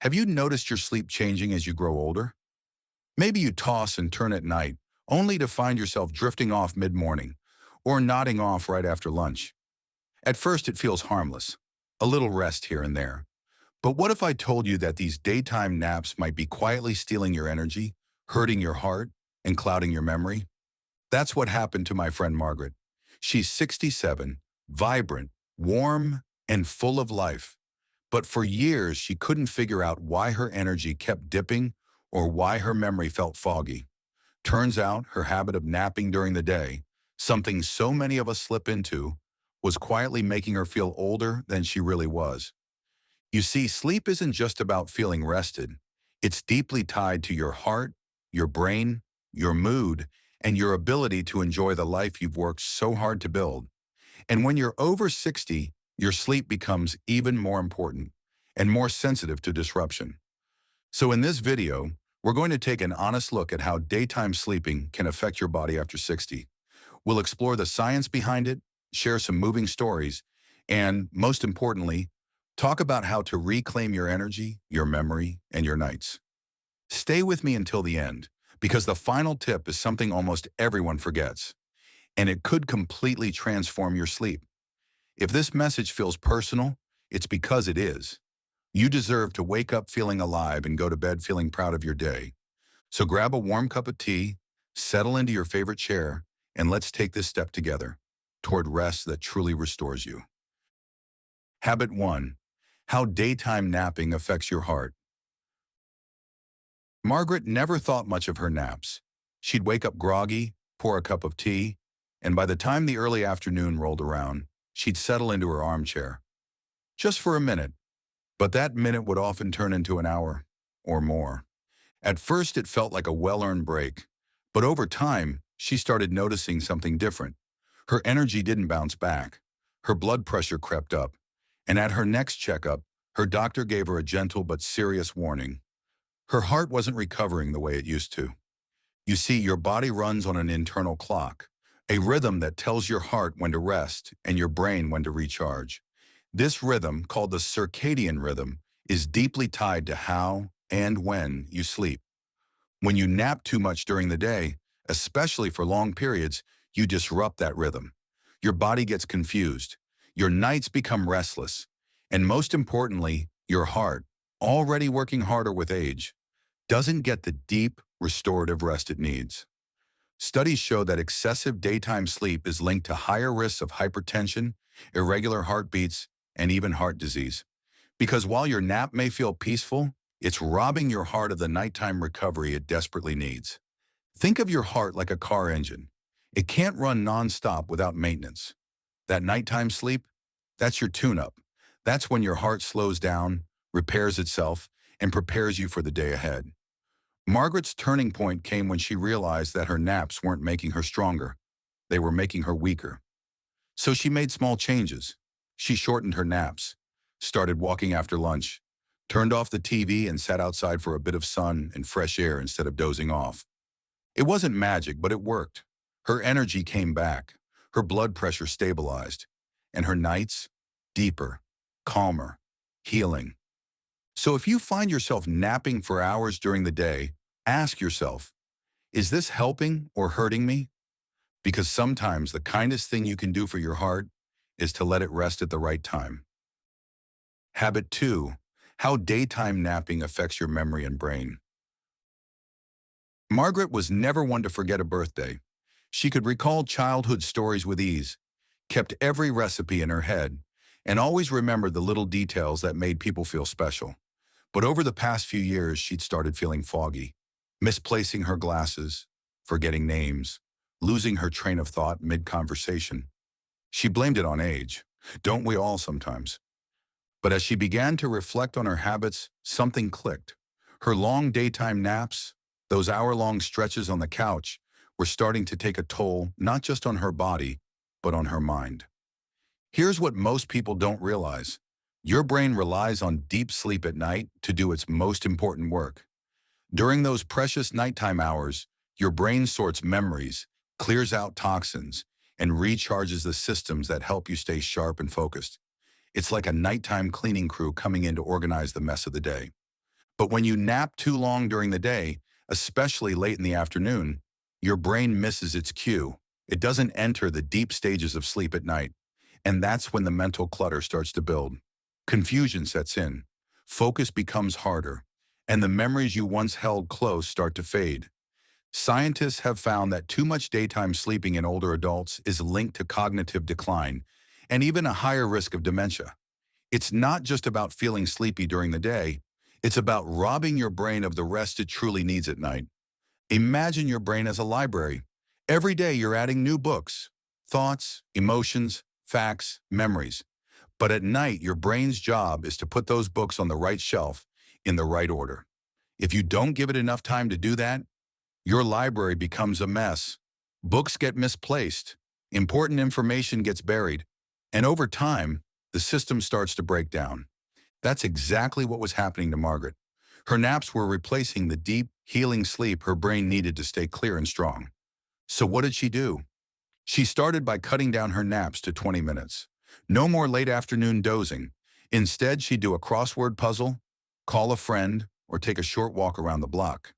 Have you noticed your sleep changing as you grow older? Maybe you toss and turn at night, only to find yourself drifting off mid-morning or nodding off right after lunch. At first, it feels harmless, a little rest here and there. But what if I told you that these daytime naps might be quietly stealing your energy, hurting your heart, and clouding your memory? That's what happened to my friend Margaret. She's 67, vibrant, warm, and full of life. But for years, she couldn't figure out why her energy kept dipping or why her memory felt foggy. Turns out her habit of napping during the day, something so many of us slip into, was quietly making her feel older than she really was. You see, sleep isn't just about feeling rested. It's deeply tied to your heart, your brain, your mood, and your ability to enjoy the life you've worked so hard to build. And when you're over 60, your sleep becomes even more important and more sensitive to disruption. So in this video, we're going to take an honest look at how daytime sleeping can affect your body after 60. We'll explore the science behind it, share some moving stories, and most importantly, talk about how to reclaim your energy, your memory, and your nights. Stay with me until the end, because the final tip is something almost everyone forgets, and it could completely transform your sleep. If this message feels personal, it's because it is. You deserve to wake up feeling alive and go to bed feeling proud of your day. So grab a warm cup of tea, settle into your favorite chair, and let's take this step together toward rest that truly restores you. Habit 1. How daytime napping affects your heart. Margaret never thought much of her naps. She'd wake up groggy, pour a cup of tea, and by the time the early afternoon rolled around, she'd settle into her armchair. Just for a minute, but that minute would often turn into an hour or more. At first, it felt like a well-earned break, but over time, she started noticing something different. Her energy didn't bounce back. Her blood pressure crept up, and at her next checkup, her doctor gave her a gentle but serious warning. Her heart wasn't recovering the way it used to. You see, your body runs on an internal clock, a rhythm that tells your heart when to rest and your brain when to recharge. This rhythm, called the circadian rhythm, is deeply tied to how and when you sleep. When you nap too much during the day, especially for long periods, you disrupt that rhythm. Your body gets confused, your nights become restless, and most importantly, your heart, already working harder with age, doesn't get the deep, restorative rest it needs. Studies show that excessive daytime sleep is linked to higher risks of hypertension, irregular heartbeats, and even heart disease. Because while your nap may feel peaceful, it's robbing your heart of the nighttime recovery it desperately needs. Think of your heart like a car engine. It can't run nonstop without maintenance. That nighttime sleep, that's your tune-up. That's when your heart slows down, repairs itself, and prepares you for the day ahead. Margaret's turning point came when she realized that her naps weren't making her stronger. They were making her weaker. So she made small changes. She shortened her naps, started walking after lunch, turned off the TV and sat outside for a bit of sun and fresh air instead of dozing off. It wasn't magic, but it worked. Her energy came back, her blood pressure stabilized, and her nights, deeper, calmer, healing. So if you find yourself napping for hours during the day, ask yourself, is this helping or hurting me? Because sometimes the kindest thing you can do for your heart is to let it rest at the right time. Habit 2. How daytime napping affects your memory and brain. Margaret was never one to forget a birthday. She could recall childhood stories with ease, kept every recipe in her head, and always remembered the little details that made people feel special. But over the past few years, she'd started feeling foggy, misplacing her glasses, forgetting names, losing her train of thought mid-conversation. She blamed it on age. Don't we all sometimes? But as she began to reflect on her habits, something clicked. Her long daytime naps, those hour-long stretches on the couch, were starting to take a toll not just on her body, but on her mind. Here's what most people don't realize. Your brain relies on deep sleep at night to do its most important work. During those precious nighttime hours, your brain sorts memories, clears out toxins, and recharges the systems that help you stay sharp and focused. It's like a nighttime cleaning crew coming in to organize the mess of the day. But when you nap too long during the day, especially late in the afternoon, your brain misses its cue. It doesn't enter the deep stages of sleep at night. And that's when the mental clutter starts to build. Confusion sets in. Focus becomes harder. And the memories you once held close start to fade. Scientists have found that too much daytime sleeping in older adults is linked to cognitive decline and even a higher risk of dementia. It's not just about feeling sleepy during the day, it's about robbing your brain of the rest it truly needs at night. Imagine your brain as a library. Every day you're adding new books, thoughts, emotions, facts, memories. But at night, your brain's job is to put those books on the right shelf in the right order. If you don't give it enough time to do that, your library becomes a mess. Books get misplaced, important information gets buried, and over time, the system starts to break down. That's exactly what was happening to Margaret. Her naps were replacing the deep, healing sleep her brain needed to stay clear and strong. So what did she do? She started by cutting down her naps to 20 minutes. No more late afternoon dozing. Instead, she'd do a crossword puzzle, call a friend, or take a short walk around the block.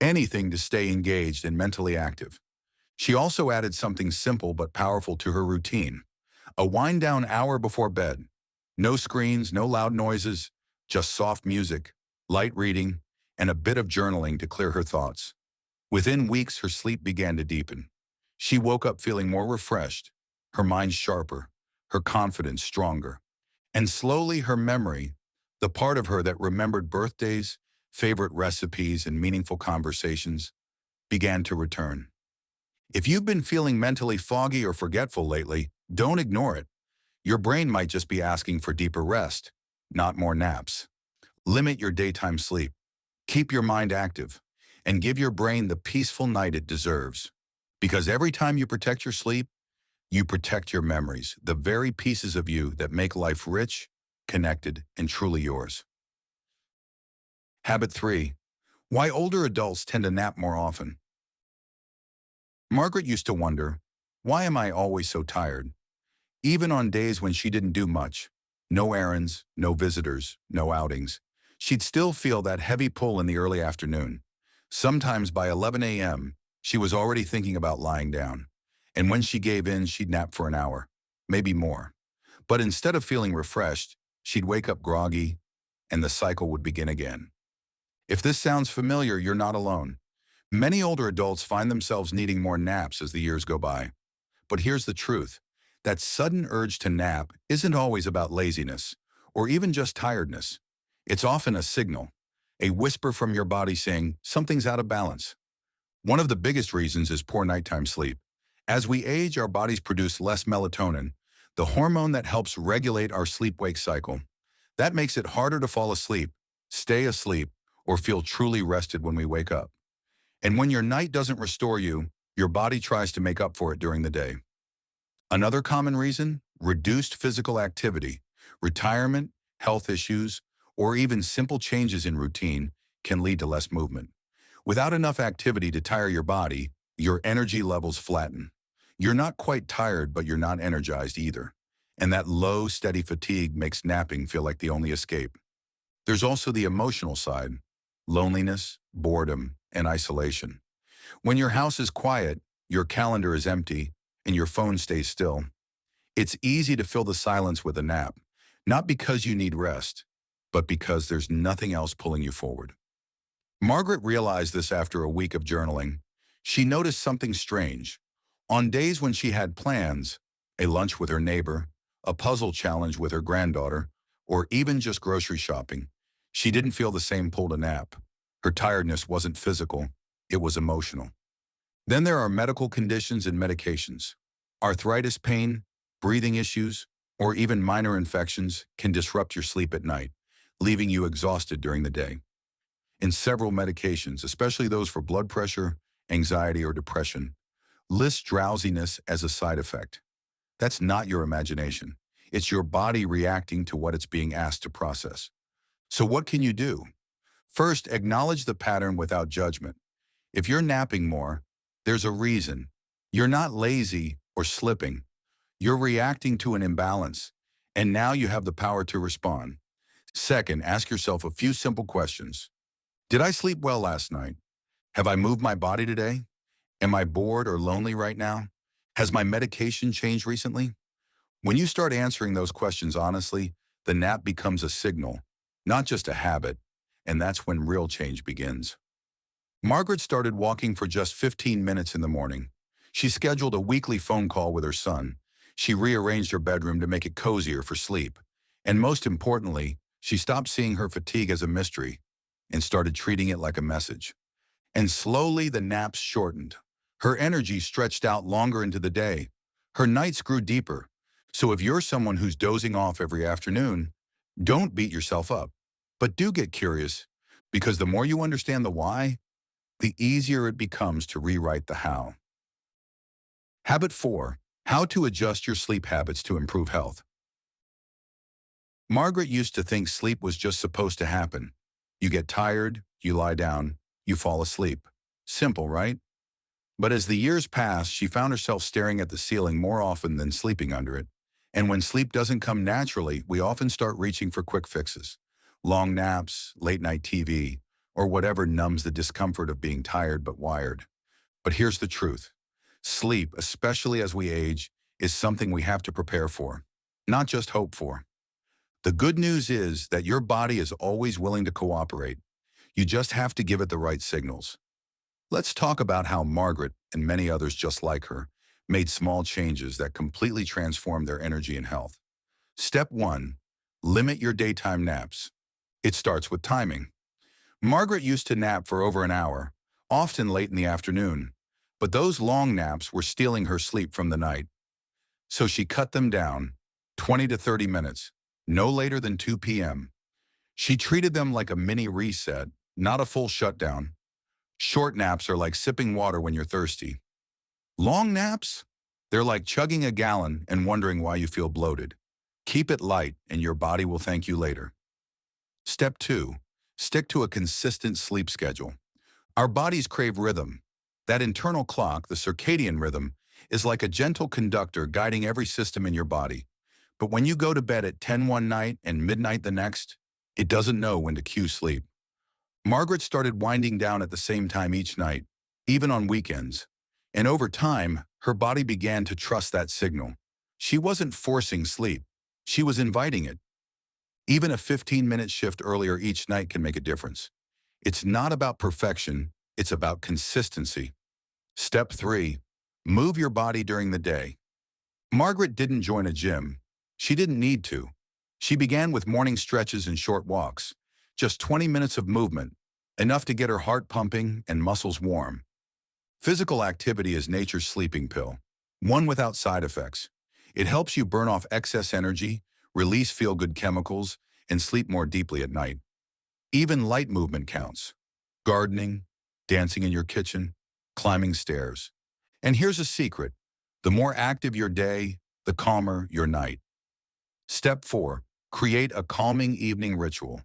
Anything to stay engaged and mentally active. She also added something simple but powerful to her routine. A wind-down hour before bed. No screens, no loud noises, just soft music, light reading, and a bit of journaling to clear her thoughts. Within weeks, her sleep began to deepen. She woke up feeling more refreshed, her mind sharper, her confidence stronger. And slowly her memory, the part of her that remembered birthdays, favorite recipes, and meaningful conversations, began to return. If you've been feeling mentally foggy or forgetful lately, don't ignore it. Your brain might just be asking for deeper rest, not more naps. Limit your daytime sleep. Keep your mind active, and give your brain the peaceful night it deserves. Because every time you protect your sleep, you protect your memories, the very pieces of you that make life rich, connected, and truly yours. Habit 3. Why older adults tend to nap more often. Margaret used to wonder, why am I always so tired? Even on days when she didn't do much, no errands, no visitors, no outings, she'd still feel that heavy pull in the early afternoon. Sometimes by 11 a.m., she was already thinking about lying down. And when she gave in, she'd nap for an hour, maybe more. But instead of feeling refreshed, she'd wake up groggy, and the cycle would begin again. If this sounds familiar, you're not alone. Many older adults find themselves needing more naps as the years go by. But here's the truth. That sudden urge to nap isn't always about laziness, or even just tiredness. It's often a signal, a whisper from your body saying something's out of balance. One of the biggest reasons is poor nighttime sleep. As we age, our bodies produce less melatonin, the hormone that helps regulate our sleep-wake cycle. That makes it harder to fall asleep, stay asleep, or feel truly rested when we wake up. And when your night doesn't restore you, your body tries to make up for it during the day. Another common reason? Reduced physical activity. Retirement, health issues, or even simple changes in routine can lead to less movement. Without enough activity to tire your body, your energy levels flatten. You're not quite tired, but you're not energized either. And that low, steady fatigue makes napping feel like the only escape. There's also the emotional side. Loneliness, boredom, and isolation. When your house is quiet, your calendar is empty, and your phone stays still, it's easy to fill the silence with a nap, not because you need rest, but because there's nothing else pulling you forward. Margaret realized this after a week of journaling. She noticed something strange. On days when she had plans, a lunch with her neighbor, a puzzle challenge with her granddaughter, or even just grocery shopping, she didn't feel the same pull to nap. Her tiredness wasn't physical, it was emotional. Then there are medical conditions and medications. Arthritis pain, breathing issues, or even minor infections can disrupt your sleep at night, leaving you exhausted during the day. In several medications, especially those for blood pressure, anxiety, or depression, list drowsiness as a side effect. That's not your imagination. It's your body reacting to what it's being asked to process. So what can you do? First, acknowledge the pattern without judgment. If you're napping more, there's a reason. You're not lazy or slipping. You're reacting to an imbalance, and now you have the power to respond. Second, ask yourself a few simple questions. Did I sleep well last night? Have I moved my body today? Am I bored or lonely right now? Has my medication changed recently? When you start answering those questions honestly, the nap becomes a signal, not just a habit, and that's when real change begins. Margaret started walking for just 15 minutes in the morning. She scheduled a weekly phone call with her son. She rearranged her bedroom to make it cozier for sleep. And most importantly, she stopped seeing her fatigue as a mystery and started treating it like a message. And slowly the naps shortened. Her energy stretched out longer into the day. Her nights grew deeper. So if you're someone who's dozing off every afternoon, don't beat yourself up. But do get curious, because the more you understand the why, the easier it becomes to rewrite the how. Habit 4. How to adjust your sleep habits to improve health. Margaret used to think sleep was just supposed to happen. You get tired, you lie down, you fall asleep. Simple, right? But as the years passed, she found herself staring at the ceiling more often than sleeping under it. And when sleep doesn't come naturally, we often start reaching for quick fixes. Long naps, late night TV, or whatever numbs the discomfort of being tired but wired. But here's the truth. Sleep, especially as we age, is something we have to prepare for, not just hope for. The good news is that your body is always willing to cooperate. You just have to give it the right signals. Let's talk about how Margaret, and many others just like her, made small changes that completely transformed their energy and health. Step 1. Limit your daytime naps. It starts with timing. Margaret used to nap for over an hour, often late in the afternoon, but those long naps were stealing her sleep from the night. So she cut them down, 20 to 30 minutes, no later than 2 p.m. She treated them like a mini reset, not a full shutdown. Short naps are like sipping water when you're thirsty. Long naps? They're like chugging a gallon and wondering why you feel bloated. Keep it light and your body will thank you later. Step 2. Stick to a consistent sleep schedule. Our bodies crave rhythm. That internal clock, the circadian rhythm, is like a gentle conductor guiding every system in your body. But when you go to bed at 10 one night and midnight the next, it doesn't know when to cue sleep. Margaret started winding down at the same time each night, even on weekends. And over time, her body began to trust that signal. She wasn't forcing sleep. She was inviting it. Even a 15-minute shift earlier each night can make a difference. It's not about perfection, it's about consistency. Step 3. Move your body during the day. Margaret didn't join a gym. She didn't need to. She began with morning stretches and short walks. Just 20 minutes of movement, enough to get her heart pumping and muscles warm. Physical activity is nature's sleeping pill, one without side effects. It helps you burn off excess energy, release feel-good chemicals, and sleep more deeply at night. Even light movement counts. Gardening, dancing in your kitchen, climbing stairs. And here's a secret. The more active your day, the calmer your night. Step 4. Create a calming evening ritual.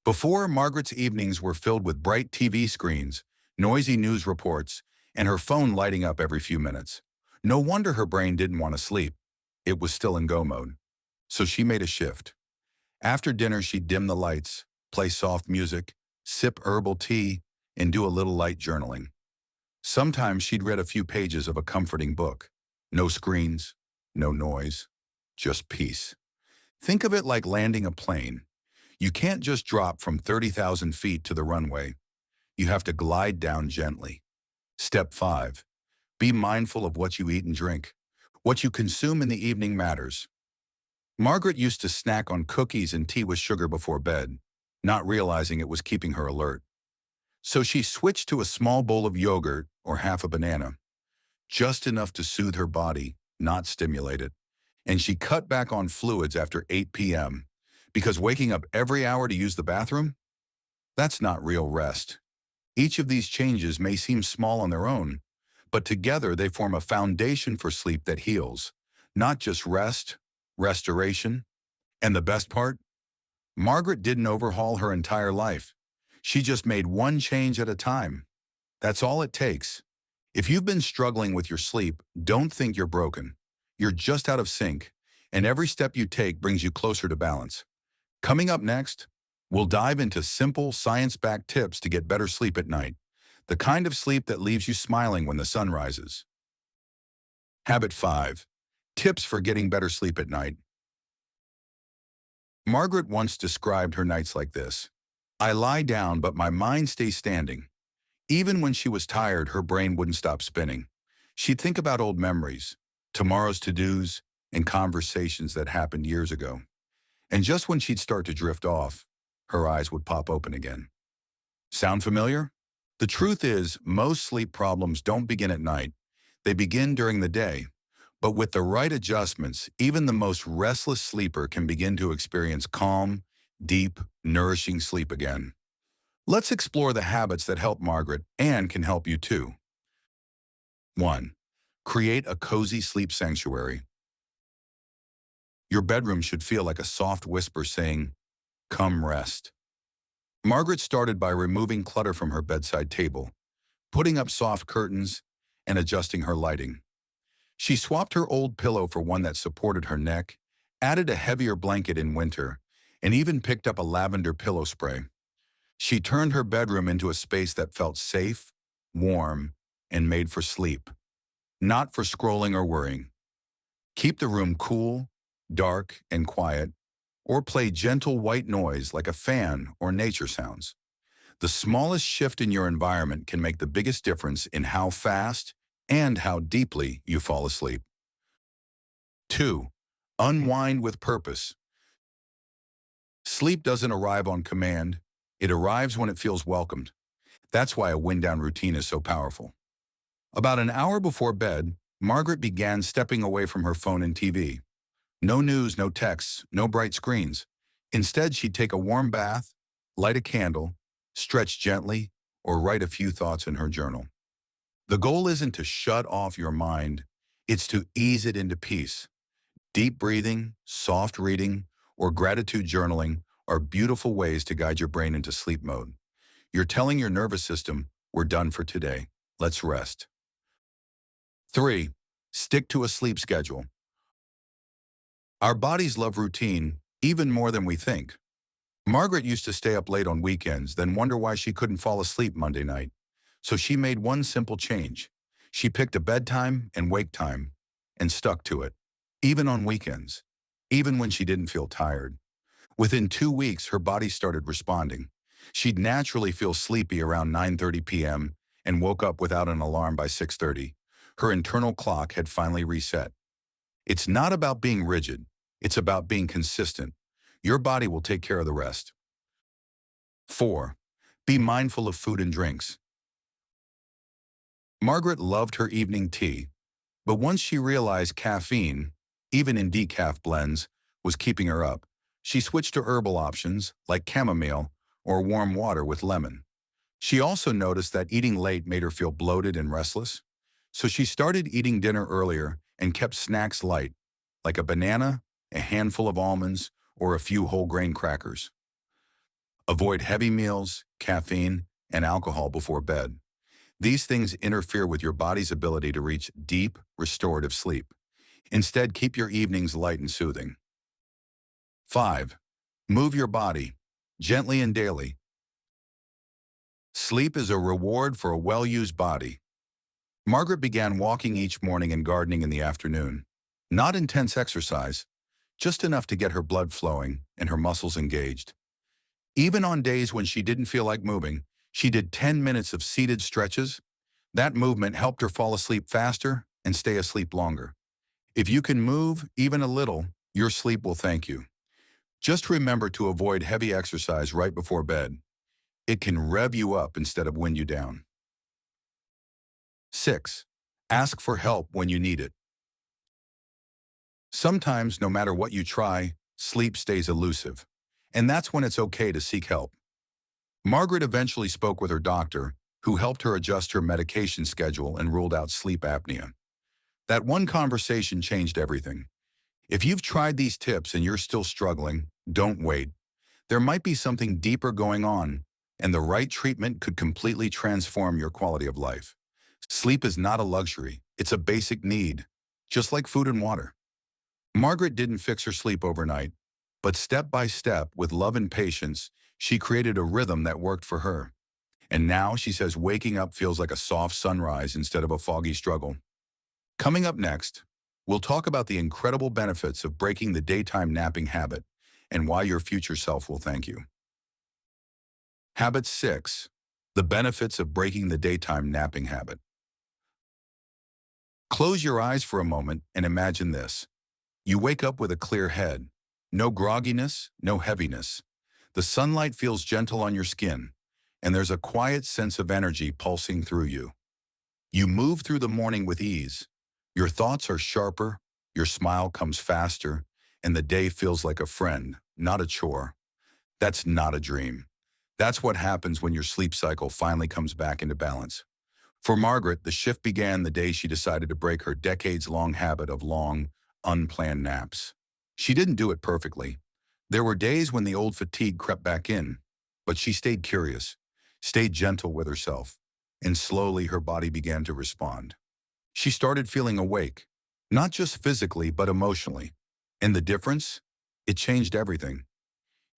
Before, Margaret's evenings were filled with bright TV screens, noisy news reports, and her phone lighting up every few minutes. No wonder her brain didn't want to sleep. It was still in go mode. So she made a shift. After dinner, she'd dim the lights, play soft music, sip herbal tea, and do a little light journaling. Sometimes she'd read a few pages of a comforting book. No screens, no noise, just peace. Think of it like landing a plane. You can't just drop from 30,000 feet to the runway. You have to glide down gently. Step 5. Be mindful of what you eat and drink. What you consume in the evening matters. Margaret used to snack on cookies and tea with sugar before bed, not realizing it was keeping her alert. So she switched to a small bowl of yogurt or half a banana, just enough to soothe her body, not stimulate it. And she cut back on fluids after 8 p.m. because waking up every hour to use the bathroom? That's not real rest. Each of these changes may seem small on their own, but together they form a foundation for sleep that heals, not just rest, restoration. And the best part? Margaret didn't overhaul her entire life. She just made one change at a time. That's all it takes. If you've been struggling with your sleep, don't think you're broken. You're just out of sync, and every step you take brings you closer to balance. Coming up next, We'll dive into simple, science-backed tips to get better sleep at night, the kind of sleep that leaves you smiling when the sun rises. Habit 5. Tips for getting better sleep at night. Margaret once described her nights like this. I lie down, but my mind stays standing. Even when she was tired, her brain wouldn't stop spinning. She'd think about old memories, tomorrow's to-dos, and conversations that happened years ago. And just when she'd start to drift off, her eyes would pop open again. Sound familiar? The truth is, most sleep problems don't begin at night. They begin during the day. But with the right adjustments, even the most restless sleeper can begin to experience calm, deep, nourishing sleep again. Let's explore the habits that help Margaret and can help you too. 1. Create a cozy sleep sanctuary. Your bedroom should feel like a soft whisper saying, "Come rest." Margaret started by removing clutter from her bedside table, putting up soft curtains, and adjusting her lighting. She swapped her old pillow for one that supported her neck, added a heavier blanket in winter, and even picked up a lavender pillow spray. She turned her bedroom into a space that felt safe, warm, and made for sleep, not for scrolling or worrying. Keep the room cool, dark, and quiet, or play gentle white noise like a fan or nature sounds. The smallest shift in your environment can make the biggest difference in how fast and how deeply you fall asleep. 2. Unwind with purpose. Sleep doesn't arrive on command. It arrives when it feels welcomed. That's why a wind-down routine is so powerful. About an hour before bed, Margaret began stepping away from her phone and TV. No news, no texts, no bright screens. Instead, she'd take a warm bath, light a candle, stretch gently, or write a few thoughts in her journal. The goal isn't to shut off your mind, it's to ease it into peace. Deep breathing, soft reading, or gratitude journaling are beautiful ways to guide your brain into sleep mode. You're telling your nervous system, we're done for today. Let's rest. 3. Stick to a sleep schedule. Our bodies love routine, even more than we think. Margaret used to stay up late on weekends, then wonder why she couldn't fall asleep Monday night. So she made one simple change. She picked a bedtime and wake time and stuck to it, even on weekends, even when she didn't feel tired. Within 2 weeks, her body started responding. She'd naturally feel sleepy around 9:30 p.m. and woke up without an alarm by 6:30. Her internal clock had finally reset. It's not about being rigid. It's about being consistent. Your body will take care of the rest. 4. Be mindful of food and drinks. Margaret loved her evening tea, but once she realized caffeine, even in decaf blends, was keeping her up, she switched to herbal options like chamomile or warm water with lemon. She also noticed that eating late made her feel bloated and restless, so she started eating dinner earlier and kept snacks light, like a banana, a handful of almonds, or a few whole grain crackers. Avoid heavy meals, caffeine, and alcohol before bed. These things interfere with your body's ability to reach deep, restorative sleep. Instead, keep your evenings light and soothing. 5. Move your body, gently and daily. Sleep is a reward for a well-used body. Margaret began walking each morning and gardening in the afternoon. Not intense exercise, just enough to get her blood flowing and her muscles engaged. Even on days when she didn't feel like moving, she did 10 minutes of seated stretches. That movement helped her fall asleep faster and stay asleep longer. If you can move even a little, your sleep will thank you. Just remember to avoid heavy exercise right before bed. It can rev you up instead of wind you down. 6. Ask for help when you need it. Sometimes, no matter what you try, sleep stays elusive, and that's when it's okay to seek help. Margaret eventually spoke with her doctor, who helped her adjust her medication schedule and ruled out sleep apnea. That one conversation changed everything. If you've tried these tips and you're still struggling, don't wait. There might be something deeper going on, and the right treatment could completely transform your quality of life. Sleep is not a luxury, it's a basic need, just like food and water. Margaret didn't fix her sleep overnight, but step by step, with love and patience, She created a rhythm that worked for her. And now she says waking up feels like a soft sunrise instead of a foggy struggle. Coming up next, we'll talk about the incredible benefits of breaking the daytime napping habit and why your future self will thank you. Habit 6. The benefits of breaking the daytime napping habit. Close your eyes for a moment and imagine this. You wake up with a clear head. No grogginess, no heaviness. The sunlight feels gentle on your skin, and there's a quiet sense of energy pulsing through you. You move through the morning with ease. Your thoughts are sharper, your smile comes faster, and the day feels like a friend, not a chore. That's not a dream. That's what happens when your sleep cycle finally comes back into balance. For Margaret, the shift began the day she decided to break her decades-long habit of long, unplanned naps. She didn't do it perfectly. There were days when the old fatigue crept back in, but she stayed curious, stayed gentle with herself, and slowly her body began to respond. She started feeling awake, not just physically but emotionally. And the difference? It changed everything.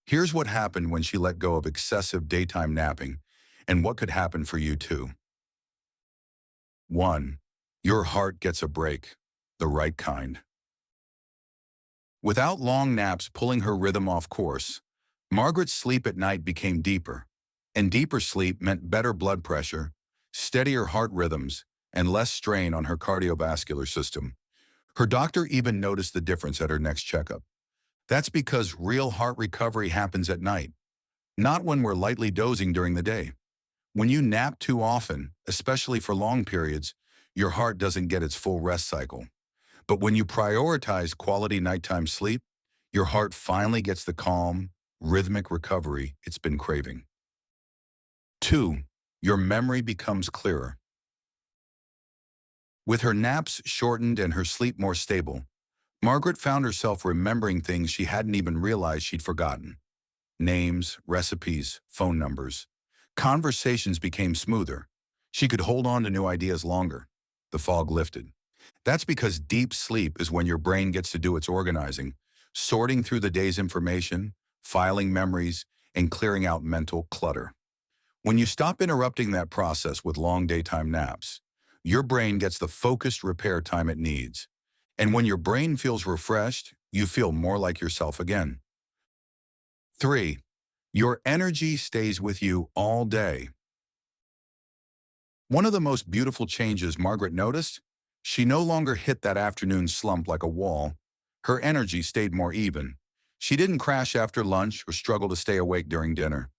Here's what happened when she let go of excessive daytime napping, and what could happen for you too. 1. Your heart gets a break, the right kind. Without long naps pulling her rhythm off course, Margaret's sleep at night became deeper, and deeper sleep meant better blood pressure, steadier heart rhythms, and less strain on her cardiovascular system. Her doctor even noticed the difference at her next checkup. That's because real heart recovery happens at night, not when we're lightly dozing during the day. When you nap too often, especially for long periods, your heart doesn't get its full rest cycle. But when you prioritize quality nighttime sleep, your heart finally gets the calm, rhythmic recovery it's been craving. 2. Your memory becomes clearer. With her naps shortened and her sleep more stable, Margaret found herself remembering things she hadn't even realized she'd forgotten. Names, recipes, phone numbers. Conversations became smoother. She could hold on to new ideas longer. The fog lifted. That's because deep sleep is when your brain gets to do its organizing, sorting through the day's information, filing memories, and clearing out mental clutter. When you stop interrupting that process with long daytime naps, your brain gets the focused repair time it needs. And when your brain feels refreshed, you feel more like yourself again. 3. Your energy stays with you all day. One of the most beautiful changes Margaret noticed, she no longer hit that afternoon slump like a wall. Her energy stayed more even. She didn't crash after lunch or struggle to stay awake during dinner.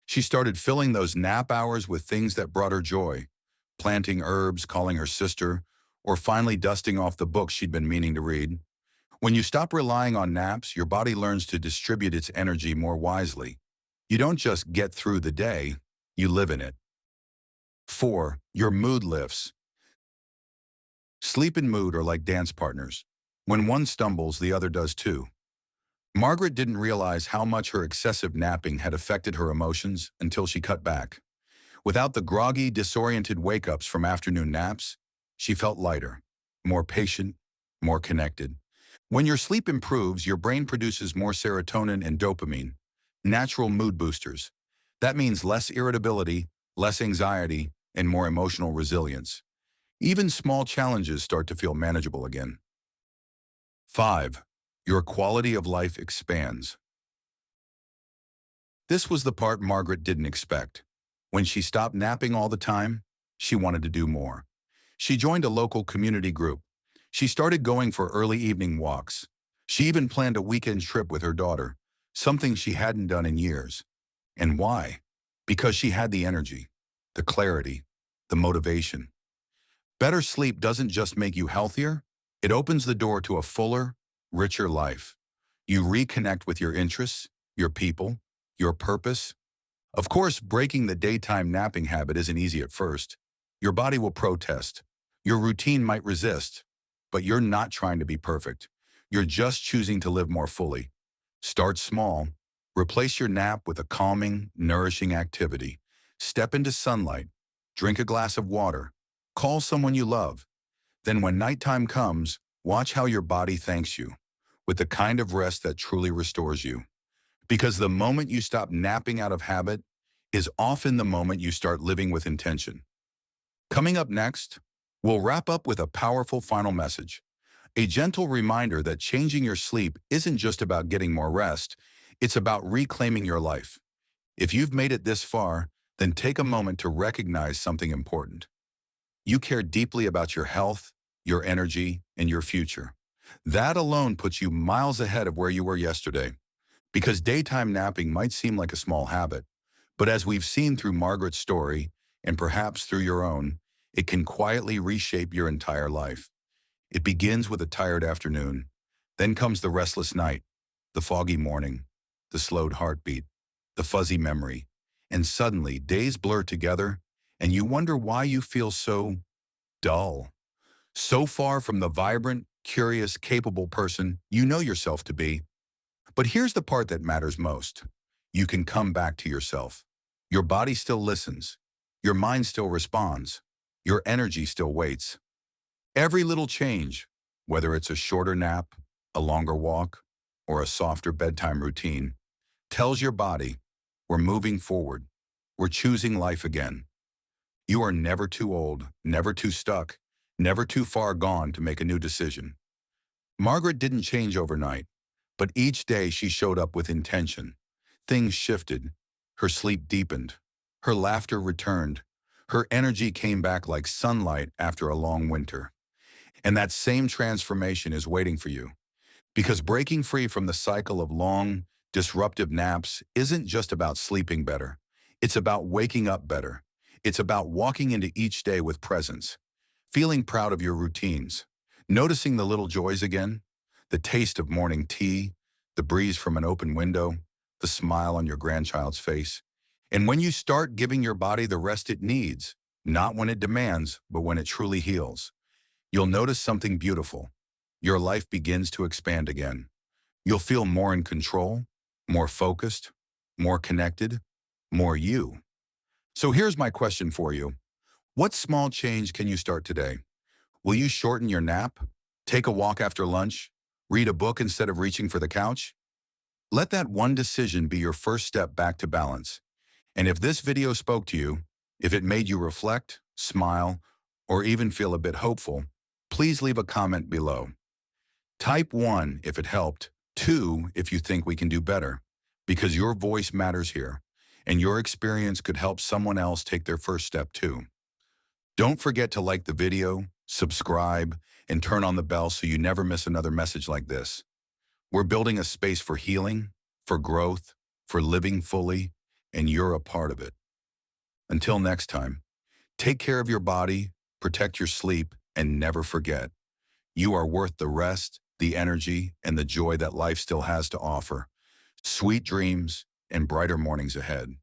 She started filling those nap hours with things that brought her joy, planting herbs, calling her sister, or finally dusting off the books she'd been meaning to read. When you stop relying on naps, your body learns to distribute its energy more wisely. You don't just get through the day, you live in it. 4. Your mood lifts. Sleep and mood are like dance partners. When one stumbles, the other does too. Margaret didn't realize how much her excessive napping had affected her emotions until she cut back. Without the groggy, disoriented wake-ups from afternoon naps, she felt lighter, more patient, more connected. When your sleep improves, your brain produces more serotonin and dopamine, natural mood boosters. That means less irritability, less anxiety, and more emotional resilience. Even small challenges start to feel manageable again. 5. Your quality of life expands. This was the part Margaret didn't expect. When she stopped napping all the time, she wanted to do more. She joined a local community group. She started going for early evening walks. She even planned a weekend trip with her daughter, something she hadn't done in years. And why? Because she had the energy, the clarity, the motivation. Better sleep doesn't just make you healthier, it opens the door to a fuller, richer life. You reconnect with your interests, your people, your purpose. Of course, breaking the daytime napping habit isn't easy at first. Your body will protest. Your routine might resist. But you're not trying to be perfect. You're just choosing to live more fully. Start small. Replace your nap with a calming, nourishing activity. Step into sunlight. Drink a glass of water. Call someone you love. Then when nighttime comes, watch how your body thanks you, with the kind of rest that truly restores you. Because the moment you stop napping out of habit is often the moment you start living with intention. Coming up next, we'll wrap up with a powerful final message, a gentle reminder that changing your sleep isn't just about getting more rest, it's about reclaiming your life. If you've made it this far, then take a moment to recognize something important. You care deeply about your health, your energy, and your future. That alone puts you miles ahead of where you were yesterday. Because daytime napping might seem like a small habit, but as we've seen through Margaret's story, and perhaps through your own, it can quietly reshape your entire life. It begins with a tired afternoon. Then comes the restless night, the foggy morning, the slowed heartbeat, the fuzzy memory. And suddenly, days blur together, and you wonder why you feel so dull, so far from the vibrant, curious, capable person you know yourself to be. But here's the part that matters most. You can come back to yourself. Your body still listens. Your mind still responds. Your energy still waits. Every little change, whether it's a shorter nap, a longer walk, or a softer bedtime routine, tells your body, we're moving forward. We're choosing life again. You are never too old, never too stuck, never too far gone to make a new decision. Margaret didn't change overnight, but each day she showed up with intention. Things shifted. Her sleep deepened. Her laughter returned. Her energy came back like sunlight after a long winter. And that same transformation is waiting for you. Because breaking free from the cycle of long, disruptive naps isn't just about sleeping better. It's about waking up better. It's about walking into each day with presence, feeling proud of your routines, noticing the little joys again, the taste of morning tea, the breeze from an open window, the smile on your grandchild's face. And when you start giving your body the rest it needs, not when it demands, but when it truly heals, you'll notice something beautiful. Your life begins to expand again. You'll feel more in control, more focused, more connected, more you. So here's my question for you. What small change can you start today? Will you shorten your nap? Take a walk after lunch? Read a book instead of reaching for the couch? Let that one decision be your first step back to balance. And if this video spoke to you, if it made you reflect, smile, or even feel a bit hopeful, please leave a comment below. Type 1 if it helped, 2 if you think we can do better, because your voice matters here, and your experience could help someone else take their first step too. Don't forget to like the video, subscribe, and turn on the bell so you never miss another message like this. We're building a space for healing, for growth, for living fully, and you're a part of it. Until next time, take care of your body, protect your sleep, and never forget, you are worth the rest, the energy, and the joy that life still has to offer. Sweet dreams and brighter mornings ahead.